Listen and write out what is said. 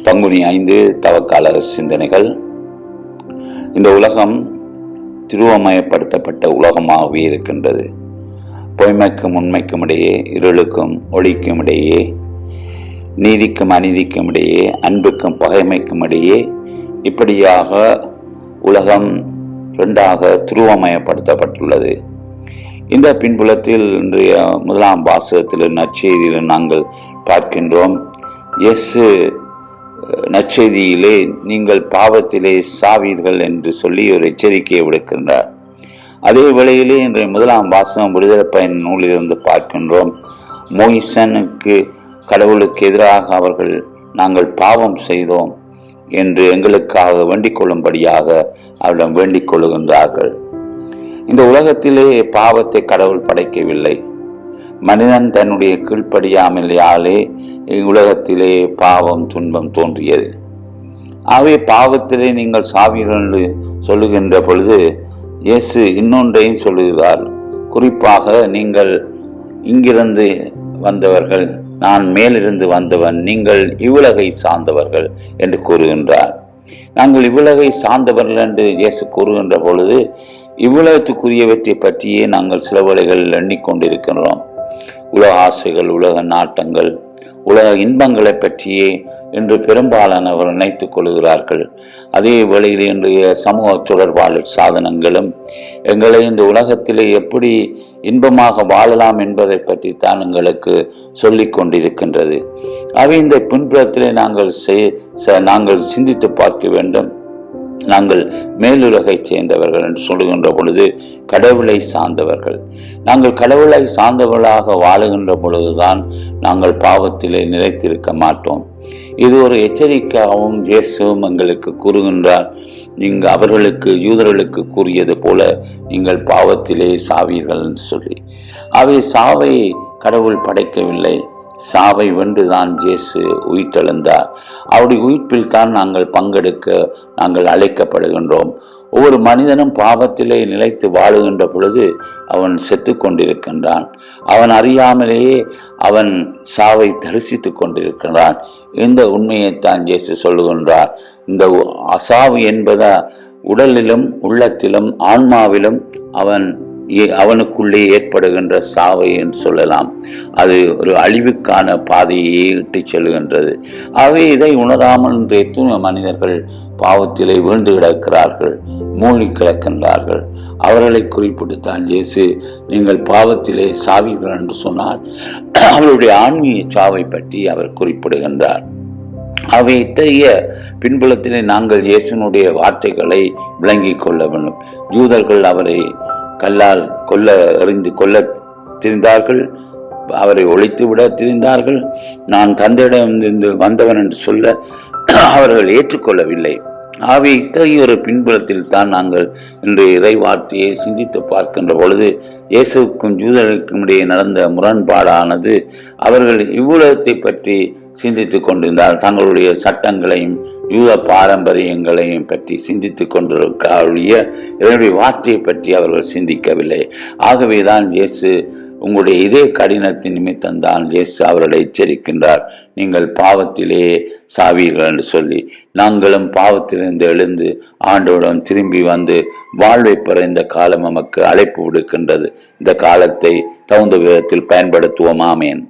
பங்குனி 5 தவக்கால சிந்தனைகள். இந்த உலகம் துருவமயப்படுத்தப்பட்ட உலகமாகவே இருக்கின்றது. பொய்மைக்கும் உண்மைக்கும் இடையே, இருளுக்கும் ஒளிக்கும் இடையே, நீதிக்கும் அநீதிக்கும் இடையே, அன்புக்கும் பகைமைக்கும் இடையே, இப்படியாக உலகம் இரண்டாக துருவமயப்படுத்தப்பட்டுள்ளது. இந்த பின்புலத்தில் இன்றைய முதலாம் வாசகத்தில் நற்செய்தியில் நாங்கள் பார்க்கின்றோம். இயேசு நற்செய்தியிலே நீங்கள் பாவத்திலே சாவீர்கள் என்று சொல்லி ஒரு எச்சரிக்கையை விடுக்கின்றார். அதே வேளையிலே இன்றைய முதலாம் வாசகம் விடுதலை பயன் நூலிலிருந்து பார்க்கின்றோம். மோயிசனுக்கு கடவுளுக்கு எதிராக அவர்கள் நாங்கள் பாவம் செய்தோம் என்று எங்களுக்காக வேண்டிக் கொள்ளும்படியாக அவரிடம் வேண்டிக் கொள்ளுகின்றார்கள். இந்த உலகத்திலே பாவத்தை கடவுள் படைக்கவில்லை. மனிதன் தன்னுடைய கீழ்ப்படியாமலையாலே உலகத்திலே பாவம் துன்பம் தோன்றியது. ஆகவே பாவத்திலே நீங்கள் சாவீர்கள் என்று சொல்லுகின்ற பொழுது இயேசு இன்னொன்றையும் சொல்லுகிறார். குறிப்பாக நீங்கள் இங்கிருந்து வந்தவர்கள், நான் மேலிருந்து வந்தவன், நீங்கள் இவ்வுலகை சார்ந்தவர்கள் என்று கூறுகின்றார். நாங்கள் இவ்வுலகை சார்ந்தவர்கள் என்று இயேசு கூறுகின்ற பொழுது இவ்வுலகத்துக்குரியவற்றை பற்றியே நாங்கள் சில வேளைகளில் எண்ணிக்கொண்டிருக்கிறோம். உலக ஆசைகள், உலக நாட்டங்கள், உலக இன்பங்களை பற்றியே இன்று பெரும்பாலானவர் நினைத்துக் கொள்கிறார்கள். அதே வேளையில் இன்றைய சமூக தொடர்பாளர் சாதனங்களும் எங்களை இந்த உலகத்திலே எப்படி இன்பமாக வாழலாம் என்பதை பற்றி தான் எங்களுக்கு சொல்லிக் கொண்டிருக்கின்றது. அவை இந்த பின்புலத்திலே நாங்கள் சிந்தித்து பார்க்க வேண்டும். நாங்கள் மேலுலகை சேர்ந்தவர்கள் என்று சொல்லுகின்ற பொழுது கடவுளை சார்ந்தவர்கள். நாங்கள் கடவுளை சார்ந்தவர்களாக வாழுகின்ற பொழுதுதான் நாங்கள் பாவத்திலே நிலைத்திருக்க மாட்டோம். இது ஒரு எச்சரிக்கையாகவும் இயேசுவும் எங்களுக்கு கூறுகின்றார். நீங்கள் அவர்களுக்கு, யூதர்களுக்கு கூறியது போல நீங்கள் பாவத்திலே சாவீர்கள் என்று சொல்லி. அவை சாவை கடவுள் படைக்கவில்லை. சாவை வென்றுதான் இயேசு உயிர்த்தெழுந்தார். அவருடைய உயிர்ப்பில் தான் நாங்கள் பங்கெடுக்க நாங்கள் அழைக்கப்படுகின்றோம். ஒவ்வொரு மனிதனும் பாவத்திலே நிலைத்து வாழுகின்ற பொழுது அவன் செத்து கொண்டிருக்கின்றான். அவன் அறியாமலேயே அவன் சாவை தரிசித்துக் கொண்டிருக்கின்றான். இந்த உண்மையைத்தான் இயேசு சொல்லுகின்றார். இந்த சாவு என்பத உடலிலும் உள்ளத்திலும் ஆன்மாவிலும் அவனுக்குள்ளே ஏற்படுகின்ற சாவை என்று சொல்லலாம். அது ஒரு அழிவுக்கான பாதையை இட்டு செல்கின்றது. ஆகவே இதை உணராமல் இன்று எத்தனை மனிதர்கள் பாவத்திலே வீழ்ந்து கிடக்கிறார்கள், மூழ்கி கிடக்கின்றார்கள். அவர்களை குறிப்பிட்டுத்தான் இயேசு நீங்கள் பாவத்திலே சாவீர்கள் என்று சொன்னால் அவருடைய ஆன்மீக சாவை பற்றி அவர் குறிப்பிடுகின்றார். அவை இத்தகைய பின்புலத்திலே நாங்கள் இயேசுனுடைய வார்த்தைகளை விளங்கிக் கொள்ள வேண்டும். யூதர்கள் அவரை கல்லால் கொல்ல திரிந்தார்கள், அவரை ஒழித்து விட திரிந்தார்கள். நான் தந்தையிடம் வந்தவன் என்று சொல்ல அவர்கள் ஏற்றுக்கொள்ளவில்லை. ஆகவே இத்தகைய ஒரு பின்புலத்தில் தான் நாங்கள் இன்றைய இறை வார்த்தையை சிந்தித்து பார்க்கின்ற பொழுது இயேசுக்கும் யூதர்களுக்கும் இடையே நடந்த முரண்பாடானது அவர்கள் இவ்வுலகத்தை பற்றி சிந்தித்துக் கொண்டிருந்தார். தங்களுடைய சட்டங்களையும் யூத பாரம்பரியங்களையும் பற்றி சிந்தித்துக் கொண்டிருக்கிறாருடைய இதனுடைய வார்த்தையை பற்றி அவர்கள் சிந்திக்கவில்லை. ஆகவேதான் இயேசு உங்களுடைய இதே கடினத்தின் நிமித்தம்தான் இயேசு அவர்களை எச்சரிக்கின்றார். நீங்கள் பாவத்திலே சாவீர்கள் என்று சொல்லி. நாங்களும் பாவத்திலிருந்து எழுந்து ஆண்டவரிடம் திரும்பி வந்து வாழ்வை பெற இந்த காலம் நமக்கு அழைப்பு விடுக்கின்றது. இந்த காலத்தை தகுந்த விதத்தில் பயன்படுத்துவோம். ஆமேன்.